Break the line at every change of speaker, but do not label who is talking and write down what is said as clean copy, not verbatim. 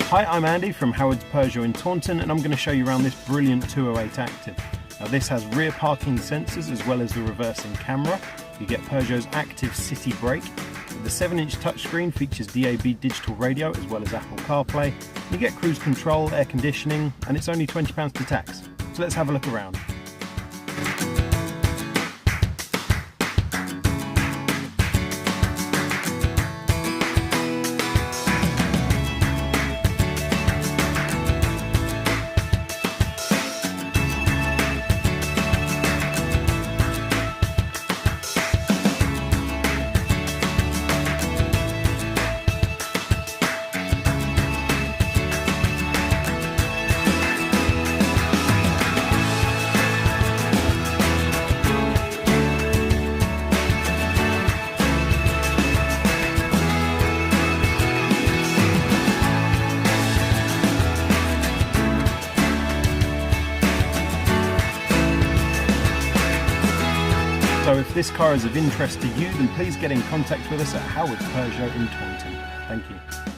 Hi, I'm Andy from Howard's Peugeot in Taunton, and I'm going to show you around this brilliant 208 Active. Now this has rear parking sensors as well as the reversing camera. You get Peugeot's active city brake. The 7-inch touchscreen features DAB digital radio as well as Apple CarPlay. You get cruise control, air conditioning, and it's only £20 to tax. So let's have a look around. So if this car is of interest to you, then please get in contact with us at Howard's Peugeot in Taunton. Thank you.